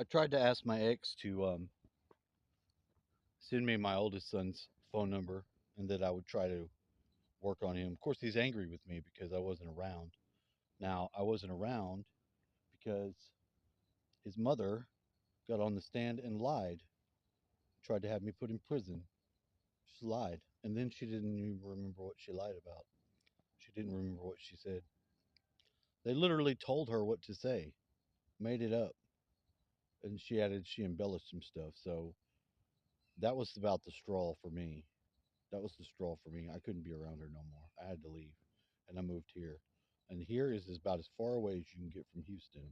I tried to ask my ex to send me my oldest son's phone number and that I would try to work on him. Of course, he's angry with me because I wasn't around. Now, I wasn't around because his mother got on the stand and lied, tried to have me put in prison. She lied. And then she didn't even remember what she lied about. She didn't remember what she said. They literally told her what to say, made it up. And she embellished some stuff. So that was about the straw for me. That was the straw for me. I couldn't be around her no more. I had to leave. And I moved here. And here is about as far away as you can get from Houston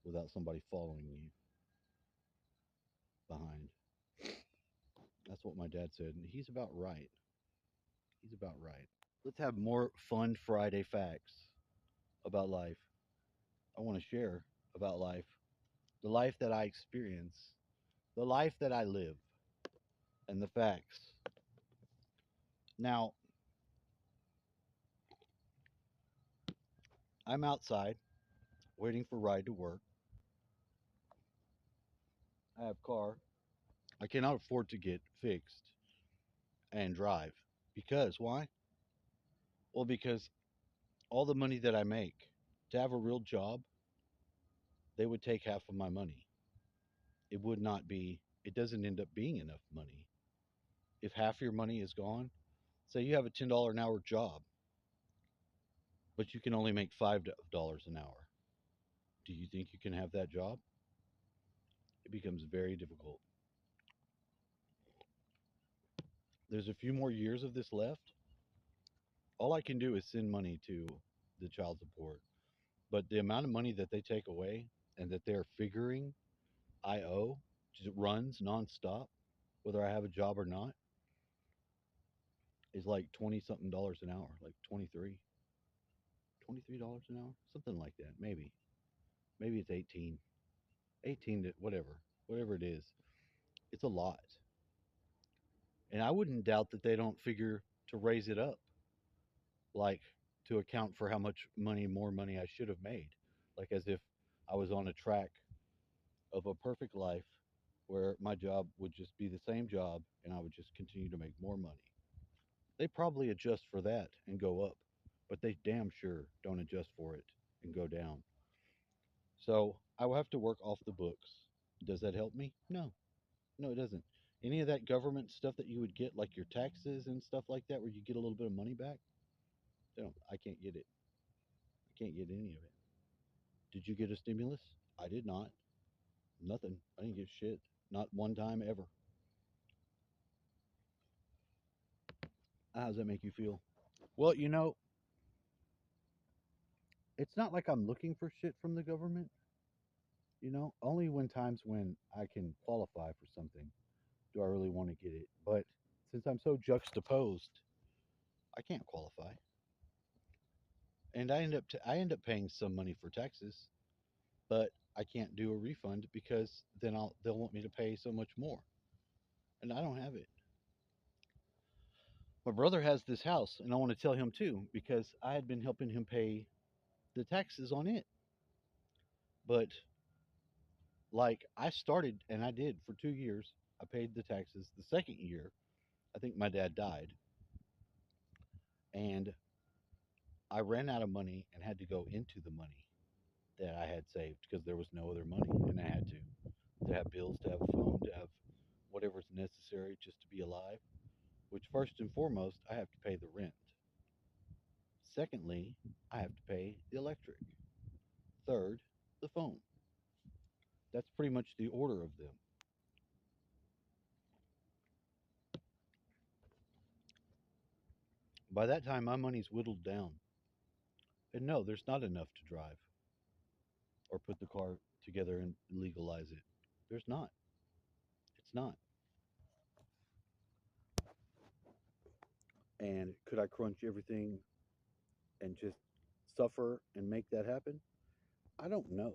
without somebody following you behind. That's what my dad said. And he's about right. He's about right. Let's have more fun Friday facts about life. I want to share about life, the life that I experience, the life that I live, and the facts. Now, I'm outside waiting for ride to work. I have car. I cannot afford to get fixed and drive. Because why? Well, because all the money that I make to have a real job, they would take half of my money. It would not be, it doesn't end up being enough money. If half your money is gone, say you have a $10 an hour job, but you can only make $5 an hour. Do you think you can have that job? It becomes very difficult. There's a few more years of this left. All I can do is send money to the child support. But the amount of money that they take away and that they're figuring I owe just runs nonstop, whether I have a job or not, is like 20 something dollars an hour, like 23 dollars an hour, something like that. Maybe it's 18 to whatever it is. It's a lot. And I wouldn't doubt that they don't figure to raise it up, like to account for how much more money I should have made, like as if I was on a track of a perfect life where my job would just be the same job and I would just continue to make more money. They probably adjust for that and go up, but they damn sure don't adjust for it and go down. So I will have to work off the books. Does that help me? No, no, it doesn't. Any of that government stuff that you would get, like your taxes and stuff like that, where you get a little bit of money back, they don't. I can't get it. I can't get any of it. Did you get a stimulus? I did not. Nothing. I didn't get shit. Not one time ever. How does that make you feel? Well, it's not like I'm looking for shit from the government. Only when times when I can qualify for something do I really want to get it. But since I'm so juxtaposed, I can't qualify, and I end up paying some money for taxes, but I can't do a refund because then they'll want me to pay so much more, and I don't have it. My brother has this house, and I want to tell him too because I had been helping him pay the taxes on it, but like I started and I did for 2 years. I paid the taxes. The second year, I think my dad died, and I ran out of money and had to go into the money that I had saved because there was no other money, and I had to have bills, to have a phone, to have whatever's necessary just to be alive. Which first and foremost, I have to pay the rent. Secondly, I have to pay the electric. Third, the phone. That's pretty much the order of them. By that time, my money's whittled down. And no, there's not enough to drive or put the car together and legalize it. There's not. It's not. And could I crunch everything and just suffer and make that happen? I don't know.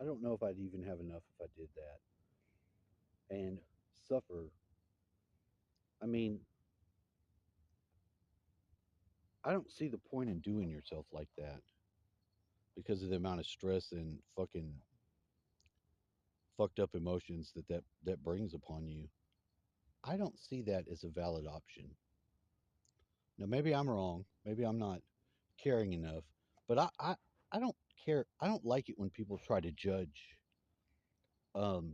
I don't know if I'd even have enough if I did that. And suffer. I mean, I don't see the point in doing yourself like that because of the amount of stress and fucking fucked up emotions that brings upon you. I don't see that as a valid option. Now maybe I'm wrong. Maybe I'm not caring enough, but I don't care. I don't like it when people try to judge um,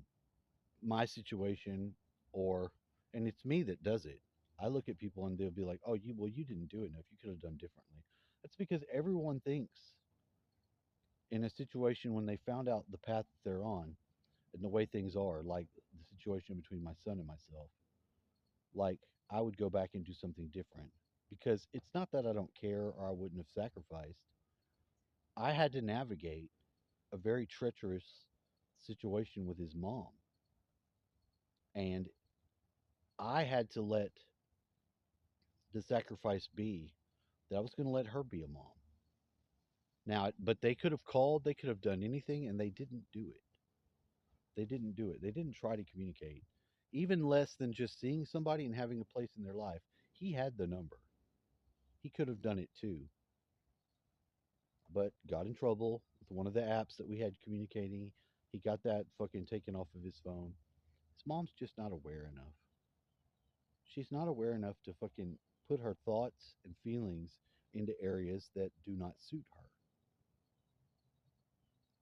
my situation, or and it's me that does it. I look at people and they'll be like, "Oh, you didn't do enough. You could have done differently." That's because everyone thinks in a situation when they found out the path that they're on and the way things are, like the situation between my son and myself, like I would go back and do something different because it's not that I don't care or I wouldn't have sacrificed. I had to navigate a very treacherous situation with his mom, and I had to let the sacrifice be that I was going to let her be a mom. Now, but they could have called, they could have done anything, and they didn't do it. They didn't do it. They didn't try to communicate, even less than just seeing somebody and having a place in their life. He had the number. He could have done it too, but got in trouble with one of the apps that we had communicating. He got that fucking taken off of his phone. His mom's just not aware enough. She's not aware enough to fucking put her thoughts and feelings into areas that do not suit her.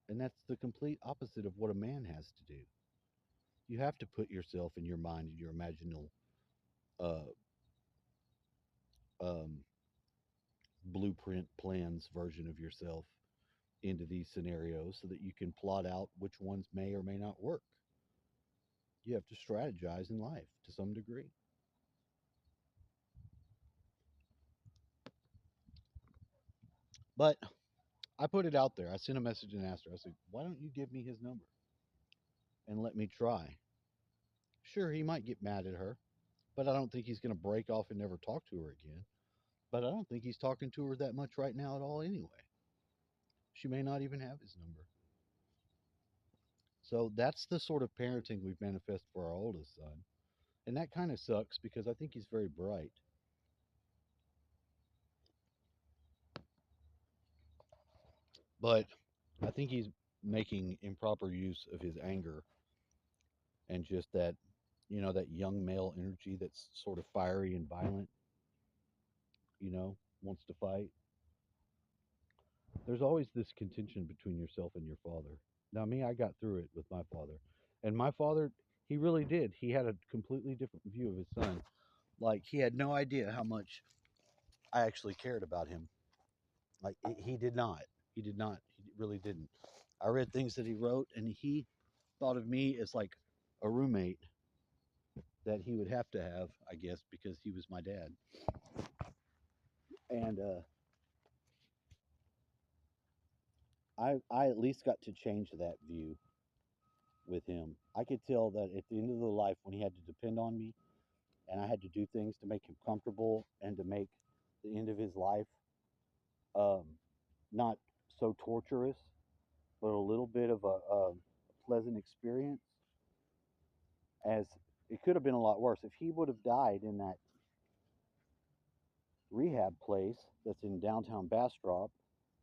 And that's the complete opposite of what a man has to do. You have to put yourself in your mind and your imaginal uh, um, blueprint plans version of yourself into these scenarios so that you can plot out which ones may or may not work. You have to strategize in life to some degree. But I put it out there. I sent a message and asked her, I said, why don't you give me his number and let me try? Sure, he might get mad at her, but I don't think he's going to break off and never talk to her again. But I don't think he's talking to her that much right now at all anyway. She may not even have his number. So that's the sort of parenting we've manifested for our oldest son. And that kind of sucks because I think he's very bright. But I think he's making improper use of his anger and just that, that young male energy that's sort of fiery and violent, wants to fight. There's always this contention between yourself and your father. Now, me, I got through it with my father. And my father, he really did. He had a completely different view of his son. Like, he had no idea how much I actually cared about him. Like, he did not. He did not. He really didn't. I read things that he wrote, and he thought of me as like a roommate that he would have to have, I guess, because he was my dad. And I at least got to change that view with him. I could tell that at the end of the life, when he had to depend on me and I had to do things to make him comfortable and to make the end of his life um, not so torturous, but a little bit of a pleasant experience, as it could have been a lot worse. If he would have died in that rehab place that's in downtown Bastrop,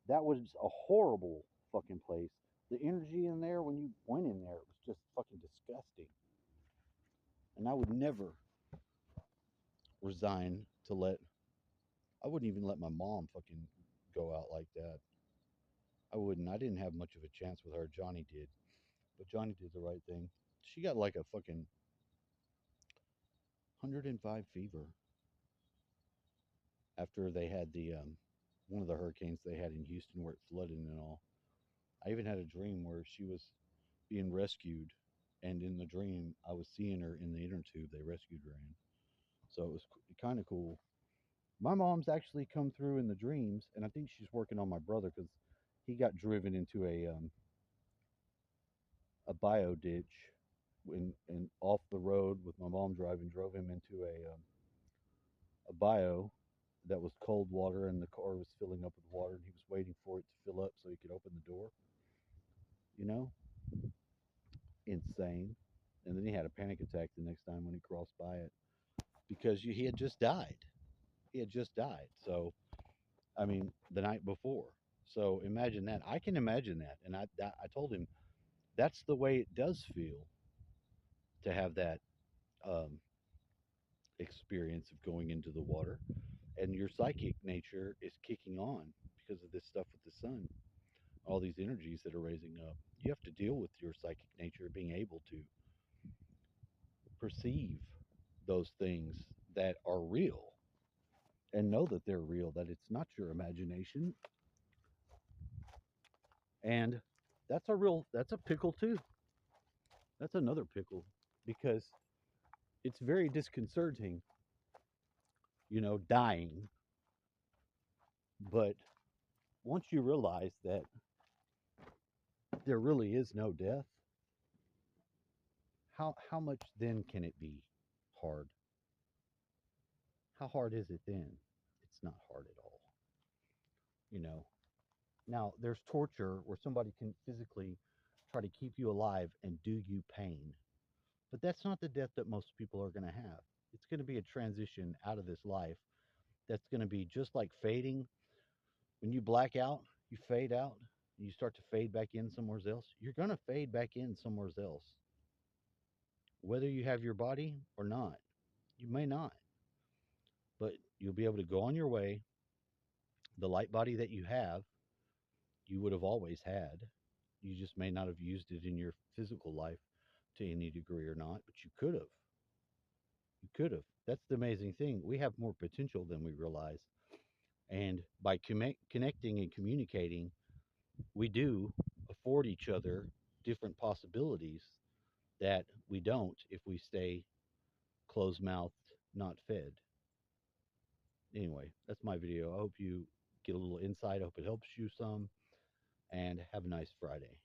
that was a horrible fucking place. The energy in there when you went in there, it was just fucking disgusting. And I would never resign to let, I wouldn't even let my mom fucking go out like that. I wouldn't. I didn't have much of a chance with her. Johnny did. But Johnny did the right thing. She got like a fucking 105 fever after they had the one of the hurricanes they had in Houston where it flooded and all. I even had a dream where she was being rescued, and in the dream I was seeing her in the inner tube they rescued her in. So it was kind of cool. My mom's actually come through in the dreams, and I think she's working on my brother because he got driven into a bio ditch and off the road with my mom driving, drove him into a bio that was cold water, and the car was filling up with water, and he was waiting for it to fill up so he could open the door. You know, insane. And then he had a panic attack the next time when he crossed by it because he had just died. He had just died. So I mean, the night before. So imagine that. I can imagine that. And I told him That's the way it does feel to have that um, experience of going into the water, and your psychic nature is kicking on because of this stuff with the sun, all these energies that are raising up. You have to deal with your psychic nature being able to perceive those things that are real and know that they're real, that it's not your imagination. And that's a pickle too. That's another pickle because it's very disconcerting, dying. But once you realize that there really is no death, how much then can it be hard? How hard is it then? It's not hard at all. You know. Now there's torture where somebody can physically try to keep you alive and do you pain. But that's not the death that most people are going to have. It's going to be a transition out of this life that's going to be just like fading. When you black out, you fade out, you start to fade back in somewhere else. You're going to fade back in somewhere else, whether you have your body or not. You may not, but you'll be able to go on your way. The light body that you have, you would have always had. You just may not have used it in your physical life to any degree or not, but you could have. You could have. That's the amazing thing. We have more potential than we realize. And by connecting and communicating, we do afford each other different possibilities that we don't if we stay closed mouthed, not fed. Anyway, that's my video. I hope you get a little insight. I hope it helps you some. And have a nice Friday.